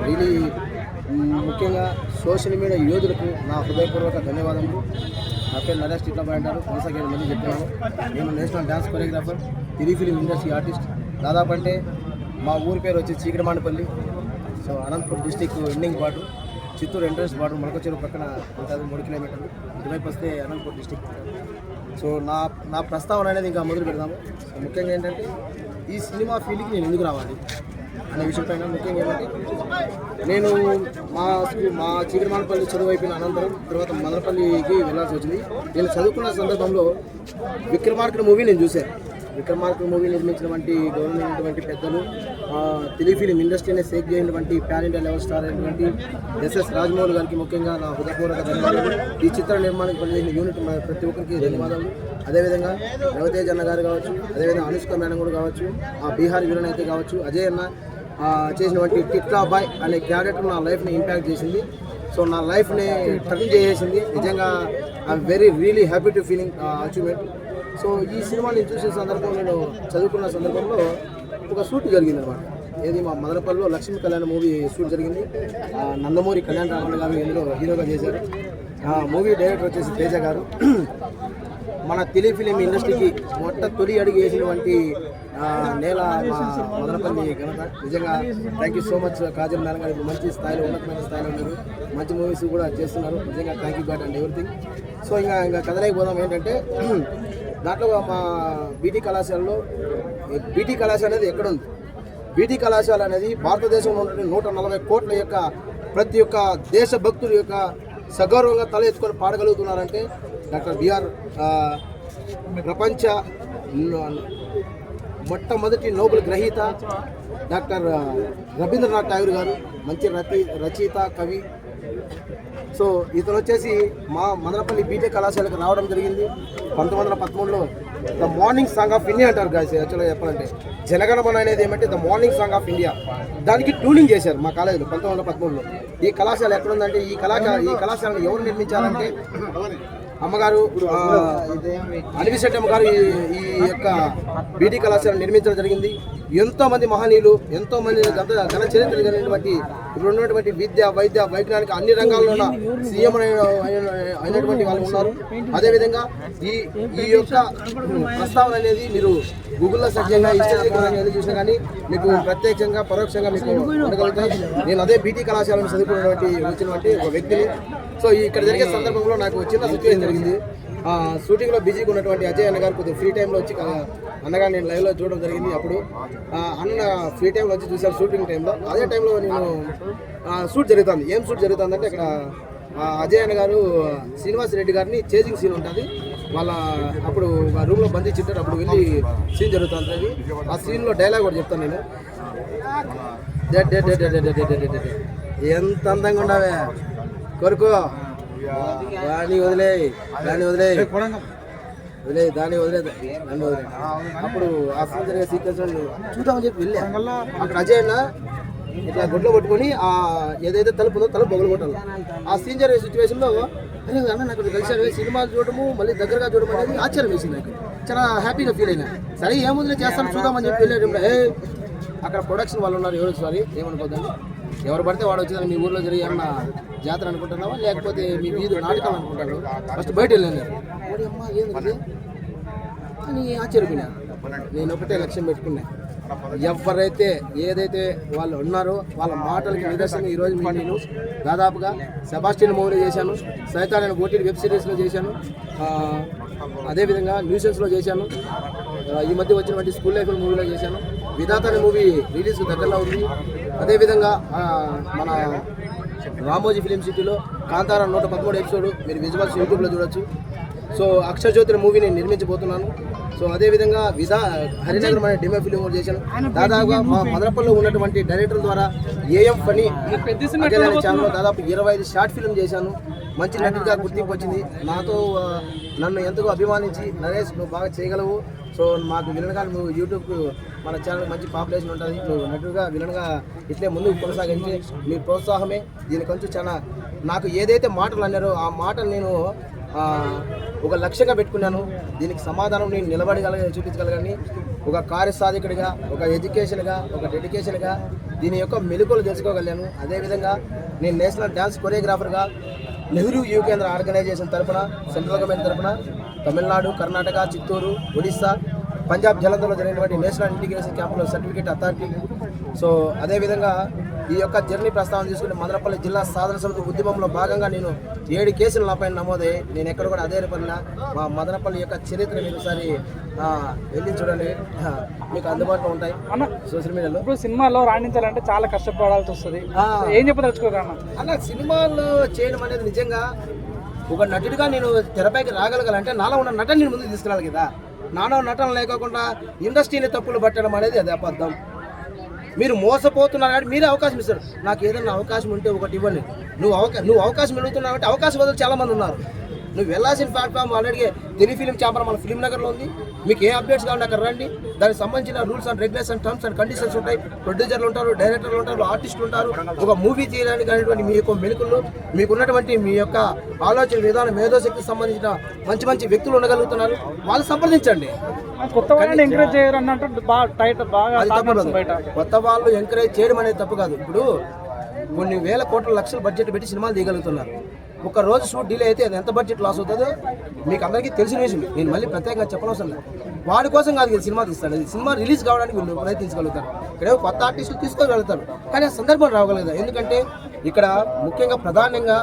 Really ముఖ్యంగా social media యోధులకు నా హృదయపూర్వక ధన్యవాదములు. నా పేరు నరేష్ చిట్లబాయ్ అంటారు. కొనసాగే మంది చెప్తున్నాను. నేను national dance choreographer, Telugu film industry artist. దాదాపు అంటే మా ఊరి పేరు వచ్చి Chikatimandapalli. So Anantapuram district ending border, Chittoor entrance border, Molakacheruvu పక్కన ఉంటుంది 3 కిలోమీటర్లు. ఇటువైపు వస్తే అనంతపురం డిస్టిక్. సో నా ప్రస్తావన అనేది ఇంకా మొదలు పెడదాము. సో ముఖ్యంగా ఏంటంటే ఈ సినిమా ఫీల్డ్కి నేను ఎందుకు రావాలి అనే విషయం పైన ముఖ్యంగా ఏంటంటే నేను మా చీకటిమాండపల్లి చదువు అయిపోయిన అనంతరం తర్వాత మదనపల్లికి వెళ్ళాల్సి వచ్చింది. నేను చదువుకున్న సందర్భంలో విక్రమార్కుడు మూవీ నేను చూశాను. విక్రమార్కుడు మూవీ నిర్మించినటువంటి గవర్నమెంట్ పెద్దలు, తెలుగు ఫిలిం ఇండస్ట్రీని సేక్ చేయనటువంటి ప్యాన్ ఇండియా లెవెల్ స్టార్ అయినటువంటి ఎస్ఎస్ రాజమౌళి గారికి ముఖ్యంగా నా హృదయపూర్వక ధన్యవాదాలు. ఈ చిత్ర నిర్మాణానికి పనిచేసిన యూనిట్ ప్రతి ఒక్కరికి ధన్యవాదాలు. అదేవిధంగా రవితేజ్ అన్న గారు కావచ్చు, అదేవిధంగా అనుష్క మేడం కూడా కావచ్చు, ఆ బీహార్ విలన్ అయితే కావచ్చు, అజయ్ అన్న చేసినటువంటి టిట్లా బాయ్ అనే క్యారెక్టర్ నా లైఫ్ని ఇంపాక్ట్ చేసింది. సో నా లైఫ్ని టర్న్ చేసేసింది. నిజంగా I'm really happy to feeling achievement. So ఈ సినిమా నేను చూసిన సందర్భంలో, నేను చదువుకున్న సందర్భంలో ఒక షూట్ జరిగింది అనమాట. ఏది మా మదనపల్లిలో లక్ష్మీ కళ్యాణ్ మూవీ షూట్ జరిగింది. నందమూరి కళ్యాణ్ రామన్ గారు ఇందులో హీరోగా చేశారు. మూవీ డైరెక్టర్ వచ్చేసి తేజ గారు. మన తెలుగు ఫిలిం ఇండస్ట్రీకి తొలి అడుగు వేసినటువంటి నేల మా మదనపల్లి ఘనత. నిజంగా thank you so much. Kajal madam గారు ఇప్పుడు మంచి స్థాయిలో, ఉన్నతమైన స్థాయిలో ఉన్నారు. మంచి మూవీస్ కూడా చేస్తున్నారు. నిజంగా thank you God and everything. So ఇంకా కథలోకి పోదాం. ఏంటంటే దాంట్లో మా బీటీ కళాశాలలో బీటీ కళాశాల అనేది ఎక్కడుంది? బీటీ కళాశాల అనేది భారతదేశంలో ఉన్న 140 కోట్ల యొక్క ప్రతి ఒక్క దేశభక్తుల యొక్క సగౌరవంగా తల ఎత్తుకొని పాడగలుగుతున్నారంటే డాక్టర్ బిఆర్ ప్రపంచ మొట్టమొదటి నోబెల్ గ్రహీత డాక్టర్ రవీంద్రనాథ్ ఠాగూర్ గారు, మంచి రచయిత, కవి. సో ఇతను వచ్చేసి మా మదనపల్లి బీటెక్ కళాశాలకు రావడం జరిగింది 1913లో. The morning song of India అంటారు గాయస్. యాక్చువల్గా చెప్పాలంటే జనగణమన అనేది ఏమంటే the morning song of India. దానికి ట్యూనింగ్ చేశారు మా కాలేజీలో 1913లో. ఈ కళాశాల ఎక్కడుందంటే ఈ కళాశాలను ఎవరు నిర్మించారంటే అమ్మగారు అనివిశెట్టి అమ్మగారు ఈ యొక్క బీటీ కళాశాల నిర్మించడం జరిగింది. ఎంతోమంది మహనీయులు, ఎంతోమంది ఘన చరిత్ర కలిగినటువంటి ఇప్పుడు ఉన్నటువంటి విద్య, వైద్య, వైజ్ఞానిక అన్ని రంగాల్లో సీఎం అయినటువంటి వాళ్ళు ఉన్నారు. అదేవిధంగా ఈ యొక్క ప్రస్తావన అనేది మీరు గూగుల్లో సెర్చ్ చేయంగా, ఇన్స్టాగ్రామ్ చూసినా కానీ మీకు ప్రత్యక్షంగా పరోక్షంగా మీకు ఉండగలుగుతాయి. నేను అదే బీటీ కళాశాలను వచ్చినటువంటి ఒక వ్యక్తిని. సో ఇక్కడ జరిగే సందర్భంలో నాకు చిన్న సిచ్యువేషన్ జరిగింది. షూటింగ్లో బిజీగా ఉన్నటువంటి అజయ్ అన్న గారు కొద్దిగా ఫ్రీ టైంలో వచ్చి అన్నగా నేను లైవ్లో చూడడం జరిగింది. అప్పుడు అన్న ఫ్రీ టైంలో వచ్చి చూశారు షూటింగ్ టైంలో. అదే టైంలో నేను షూట్ జరుగుతుంది. ఏం షూట్ జరుగుతుందంటే ఇక్కడ అజయ్ అన్న గారు శ్రీనివాస్ రెడ్డి గారిని చేజింగ్ సీన్ ఉంటుంది. వాళ్ళ అప్పుడు రూమ్లో బంధించింటారు. అప్పుడు వెళ్ళి సీన్ జరుగుతుంది. ఆ సీన్లో డైలాగ్ కూడా చెప్తాను నేను. ఎంత అందంగా ఉండవే కొరకు, దాన్ని వదిలే అప్పుడు ఆ సీన్ జరిగే సీక్వెన్స్ చూద్దామని చెప్పి వెళ్ళా. అక్కడ అజయ్ అన్న ఇట్లా గుడ్లో పట్టుకొని ఏదైతే తలుపు ఉందో తలుపు బొగలు కొట్టాలి. ఆ సీన్ జరిగే సిచ్యువేషన్లో అన్న నాకు కలిసాడు. సినిమాలు చూడటము మళ్ళీ దగ్గరగా చూడడం అనేది ఆశ్చర్యం వేసింది. నాకు చాలా హ్యాపీగా ఫీల్ అయినా. సరే ఏముంది చేస్తాను చూద్దామని చెప్పి వెళ్ళేటప్పుడు అక్కడ ప్రొడక్షన్ వాళ్ళు ఉన్నారు. ఎవరు సారీ ఏమనుకోద్దండి, ఎవరు పడితే వాడు వచ్చేదాన్ని మీ ఊర్లో జరిగే ఏమన్నా జాతర అనుకుంటున్నావా లేకపోతే మీ వీధి నాటకాలు అనుకుంటాడు. ఫస్ట్ బయట వెళ్ళాను. వాడి అమ్మ ఏంది అని ఆశ్చర్యపోయినా. నేను ఒకటే లక్ష్యం పెట్టుకున్నా, ఎవరైతే ఏదైతే వాళ్ళు ఉన్నారో వాళ్ళ మాటలకి నిదర్శనం ఈరోజు నేను దాదాపుగా సెబాస్టియన్ మూవీలో చేశాను, సైతాన్ అనే ఓటీటీ వెబ్ సిరీస్లో చేశాను, అదేవిధంగా న్యూసెన్స్లో చేశాను, ఈ మధ్య వచ్చినటువంటి స్కూల్ లైఫ్ మూవీలో చేశాను, విధాత అనే మూవీ రిలీజ్ దగ్గరలో ఉంది. అదేవిధంగా మన రామోజీ ఫిలిం సిటీలో కాంతారా 113 ఎపిసోడ్ మీరు విజువల్స్ యూట్యూబ్లో చూడొచ్చు. సో అక్షరజ్యోతి మూవీ నేను నిర్మించబోతున్నాను. సో అదేవిధంగా హరినగరం అనే డిమో ఫిలిం కూడా చేశాను. దాదాపుగా మా మదనపల్లిలో ఉన్నటువంటి డైరెక్టర్ ద్వారా ఏఎం ఫనీ ఛానల్లో దాదాపు 25 షార్ట్ ఫిల్మ్ చేశాను. మంచి నటుడిగా గుర్తింపు వచ్చింది. నన్ను ఎంతగా అభిమానించి నరేష్ నువ్వు బాగా చేయగలవు, సో మాకు విలన్గా నువ్వు యూట్యూబ్కు మన ఛానల్ మంచి పాపులేషన్ ఉంటుంది, నువ్వు నటుడుగా విలన్గా ఇట్లే ముందుకు కొనసాగించి మీ ప్రోత్సాహమే దీనికొంచెం చాలా నాకు ఏదైతే మాటలు అన్నారో ఆ మాటలు నేను ఒక లక్ష్యంగా పెట్టుకున్నాను. దీనికి సమాధానం నేను చూపించగలగాని ఒక కార్యసాధికుడిగా, ఒక ఎడ్యుకేషన్గా, ఒక డెడికేషన్గా దీని యొక్క మెలకువలు తెలుసుకోగలిగాను. అదేవిధంగా నేను నేషనల్ డ్యాన్స్ కొరియోగ్రాఫర్గా నెహ్రూ యువ కేంద్ర ఆర్గనైజేషన్ తరఫున, సెంట్రల్ గవర్నమెంట్ తరఫున తమిళనాడు, కర్ణాటక, చిత్తూరు, ఒడిస్సా, పంజాబ్ జలంధర్లో జరిగినటువంటి నేషనల్ ఇంటిగ్రేషన్ క్యాంపులో సర్టిఫికేట్ అథారిటీ. సో అదేవిధంగా ఈ యొక్క జర్నీ ప్రస్తావన తీసుకుని మదనపల్లి జిల్లా సాధన సమితి ఉద్యమంలో భాగంగా నేను 7 కేసులు నాపై నమోదయ్యాయి. నేను ఎక్కడ కూడా అదే పనిన మా మదనపల్లి యొక్క చరిత్ర మీరు ఒకసారి వెళ్ళి చూడండి, మీకు అందుబాటులో ఉంటాయి సోషల్ మీడియాలో. ఇప్పుడు సినిమాలో రాణించాలంటే చాలా కష్టపడాల్సి వస్తుంది, ఏం చెప్పదలుచుకోగలను అన్న? సినిమాల్లో చేయడం అనేది నిజంగా ఒక నటుడిగా నేను తెరపైకి రాగలగాలంటే నాలో ఉన్న నటన నేను ముందుకు తీసుకురాలి కదా. నాలో నటన లేకుండా ఇండస్ట్రీని తప్పులు పట్టడం అనేది అది అబద్ధం. మీరు మోసపోతున్నారు కాబట్టి మీరే అవకాశం ఇస్తారు. నాకు ఏదైనా అవకాశం ఉంటే ఒకటి ఇవ్వండి. నువ్వు అవకాశం అడుగుతున్నావు అంటే అవకాశం వదిలి చాలామంది ఉన్నారు. నువ్వు వెళ్ళాల్సిన platform already Telugu film chamber మన ఫిలిం నగర్లో ఉంది. మీకు ఏ అప్డేట్స్ కావాలి అక్కడ రండి. దానికి సంబంధించిన rules and regulation, terms and conditions ఉంటాయి. ప్రొడ్యూసర్లు ఉంటారు, డైరెక్టర్లు ఉంటారు, ఆర్టిస్టులు ఉంటారు. ఒక మూవీ చేయడానికి అనేటువంటి మీ యొక్క మెలకులు, మీకు ఉన్నటువంటి మీ యొక్క ఆలోచన విధానం, మేధోశక్తికి సంబంధించిన మంచి మంచి వ్యక్తులు ఉండగలుగుతున్నారు. వాళ్ళు సంప్రదించండి. కొత్త వాళ్ళని ఎంకరేజ్ చేయరు అన్నట్టు కొత్త వాళ్ళు ఎంకరేజ్ చేయడం అనేది తప్పు కాదు. ఇప్పుడు కొన్ని వేల కోట్ల లక్షల బడ్జెట్ పెట్టి సినిమాలు తీయగలుగుతున్నారు. ఒక రోజు షూట్ డిలే అయితే అది ఎంత బడ్జెట్ లాస్ అవుతుందో మీకు అందరికీ తెలిసిన విషయం. నేను మళ్ళీ ప్రత్యేకంగా చెప్పనవసరం లేదు. వాడి కోసం కాదు ఇది సినిమా తీస్తాడు. ఇది సినిమా రిలీజ్ కావడానికి వీళ్ళు ప్రయత్నించగలుగుతారు. ఇక్కడే కొత్త ఆర్టిస్టులు తీసుకోగలుగుతారు, కానీ ఆ సందర్భం రాగలదు. ఎందుకంటే ఇక్కడ ముఖ్యంగా ప్రధానంగా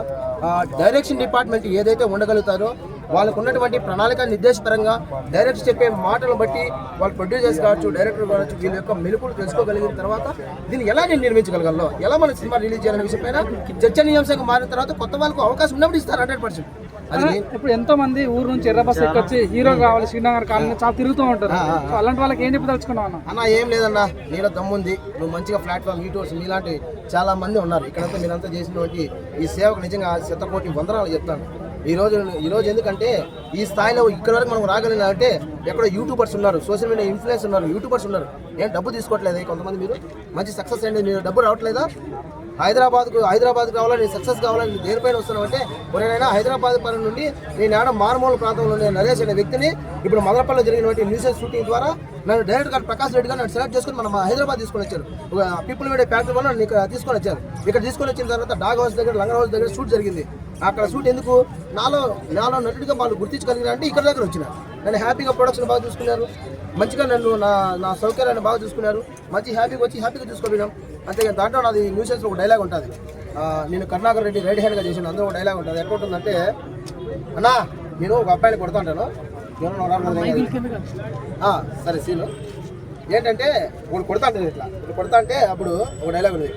డైరెక్షన్ డిపార్ట్మెంట్ ఏదైతే ఉండగలుగుతారో వాళ్ళకు ఉన్నటువంటి ప్రణాళిక నిర్దేశపరంగా డైరెక్ట్ చెప్పే మాటలను బట్టి వాళ్ళు ప్రొడ్యూసర్స్ కావచ్చు, డైరెక్టర్ కావచ్చు, వీళ్ళ యొక్క మెలుకులు తెలుసుకోగలిగిన తర్వాత దీన్ని ఎలా నేను నిర్మించగలగలను, ఎలా మన సినిమా రిలీజ్ చేయాలనే విషయం పైన చర్చనీయాంశంగా మారిన తర్వాత కొత్త వాళ్ళకు అవకాశం ఉన్నప్పుడు ఇస్తారు 100%. అది ఇప్పుడు ఎంతో మంది ఊరు నుంచి ఎర్రబస్ ఎక్కొచ్చి హీరో కావాలి శ్రీనగర్ కాలనీ చాలా తిరుగుతూ ఉంటారు. అలాంటి వాళ్ళకి ఏం చెప్పదలుచుకున్నావు అన్న? ఏం లేదన్నా, నీలో దమ్ముంది, నువ్వు మంచిగా ప్లాట్ఫామ్ యూట్యూబ్స్ మీలాంటి చాలా మంది ఉన్నారు. ఇక్కడంతా మీరంతా చేసినటువంటి ఈ సేవకు నిజంగా 100 వందనాలు చెప్తాను. ఈ రోజు ఎందుకంటే ఈ స్థాయిలో ఇక్కడ వరకు మనం రాగలిగినామంటే ఎక్కడో యూట్యూబర్స్ ఉన్నారు, సోషల్ మీడియా ఇన్ఫ్లుయెన్స్ ఉన్నారు, యూట్యూబర్స్ ఉన్నారు. ఏం డబ్బు తీసుకోవట్లేదు కొంతమంది. మీరు మంచి సక్సెస్ అయింది, మీరు డబ్బు రావట్లేదా? హైదరాబాద్కు కావాలని, సక్సెస్ కావాలని దేనిపైన వస్తున్నామంటే ఎవరైనా హైదరాబాద్ పని నుండి నేను ఆడ మారుమూల ప్రాంతంలో ఉండే నరేష్ అనే వ్యక్తిని ఇప్పుడు మదనపల్లిలో జరిగినటువంటి న్యూస్ షూటింగ్ ద్వారా నన్ను డైరెక్టర్ గారు ప్రకాష్ రెడ్డి గారు నన్ను సెలెక్ట్ చేసుకుని మన హైదరాబాద్ తీసుకొని వచ్చారు. పీపుల్ మీడియా ఫ్యాక్టరీ వల్ల నన్ను ఇక్కడ తీసుకొని వచ్చారు. ఇక్కడ తీసుకొని వచ్చిన తర్వాత డాగ్ హౌస్ దగ్గర, లంగర్ హౌస్ దగ్గర షూట్ జరిగింది. అక్కడ షూట్ ఎందుకు నాలో నటుడిగా వాళ్ళు గుర్తించగలిగిన అంటే ఇక్కడ దగ్గర వచ్చిన నన్ను హ్యాపీగా ప్రొడక్షన్ బాగా చూసుకున్నారు, మంచిగా నన్ను నా సౌకర్యాన్ని బాగా చూసుకున్నారు, మంచి హ్యాపీగా చూసుకోలేం. అంతేగాని దాంట్లో నాది న్యూసెన్స్లో ఒక డైలాగ్ ఉంటుంది, నేను కరుణాకర్ రెడ్డి రైట్ హ్యాండ్గా చేసిన అందులో ఒక డైలాగ్ ఉంటుంది. ఎట్లా ఉంటుందంటే, అన్నా నేను ఒక అబ్బాయిని కొడతా ఉంటాను, సరే సీను ఏంటంటే ఒకటి కొడతా ఉంటుంది, ఇట్లా కొడతా అంటే అప్పుడు ఒక డైలాగ్ ఉంది,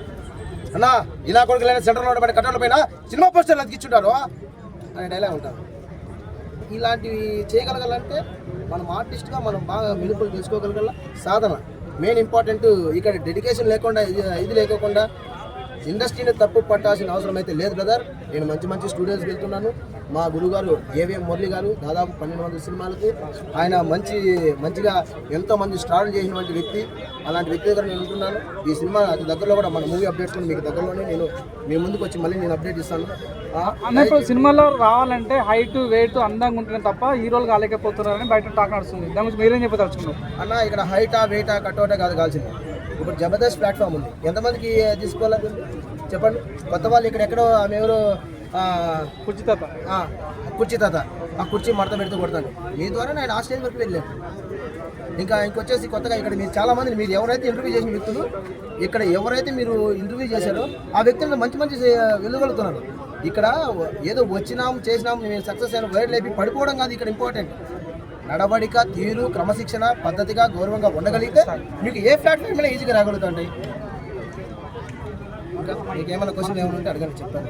అన్నా ఇలా కొడుకులైనా సెంటర్లో పడి కట్టల పైన సినిమా పోస్టర్లు అతికిచ్చుంటారు అనే డైలాగ్ ఉంటుంది. ఇలాంటివి చేయగలగాలంటే మనం ఆర్టిస్ట్గా మనం బాగా మెలుకులు తెలుసుకోగలగాల. సాధన మెయిన్ ఇంపార్టెంట్. ఇక్కడ డెడికేషన్ లేకుండా ఇది లేకోకుండా ఇండస్ట్రీని తప్పు పట్టాల్సిన అవసరం అయితే లేదు బ్రదర్. నేను మంచి స్టూడియోస్కి వెళ్తున్నాను. మా గురుగారు ఏవిఎం మురళి గారు దాదాపు 1200 సినిమాలకు ఆయన మంచిగా ఎంతోమంది స్టార్ట్ చేసినటువంటి వ్యక్తి. అలాంటి వ్యక్తి దగ్గర నేను ఉంటున్నాను. ఈ సినిమా అతి దగ్గరలో కూడా మన మూవీ అప్డేట్స్ కూడా మీకు దగ్గరలోనే నేను మీ ముందుకు వచ్చి మళ్ళీ నేను అప్డేట్ ఇస్తాను. అన్నప్పుడు సినిమాలో రావాలంటే హైట్ వెయిట్ అందంగా ఉంటేనే తప్ప హీరోలు కాలేకపోతున్నారని బయట టాక్ నడుస్తుంది. దాని గురించి మీరేం చెప్పదలుచుకున్నారు అన్న? ఇక్కడ హైటా వెయిటా కట్అవుటా కాదు కావాల్సింది. ఇప్పుడు జబర్దస్త్ ప్లాట్ఫామ్ ఉంది, ఎంతమందికి తీసుకోవాలి చెప్పండి. కొత్త వాళ్ళు ఇక్కడెక్కడో ఆమె ఎవరో కుర్చీ తాత ఆ కుర్చీ మడత పెడుతూ కొడతాను. మీ ద్వారా నేను ఆ స్టేజ్ వరకు వెళ్ళాను. ఇంకొచ్చేసి కొత్తగా ఇక్కడ మీరు చాలామంది మీరు ఎవరైతే ఇంటర్వ్యూ చేసిన వ్యక్తులు ఇక్కడ ఎవరైతే మీరు ఇంటర్వ్యూ చేశారో ఆ వ్యక్తులను మంచి వెళ్ళగలుగుతున్నారు. ఇక్కడ ఏదో చేసినాం మేము సక్సెస్ అయిన వైడ్ లైఫ్ పడిపోవడం కాదు ఇక్కడ ఇంపార్టెంట్. నడవడిక, తీరు, క్రమశిక్షణ, పద్ధతిగా, గౌరవంగా ఉండగలిగితే మీకు ఏ ప్లాట్ఫామ్ మీద ఈజీగా రాగలుగుతాయి. ఇంకా మీకు ఏమైనా క్వశ్చన్ ఏమైనా ఉంటే అడగండి, చెప్తాను.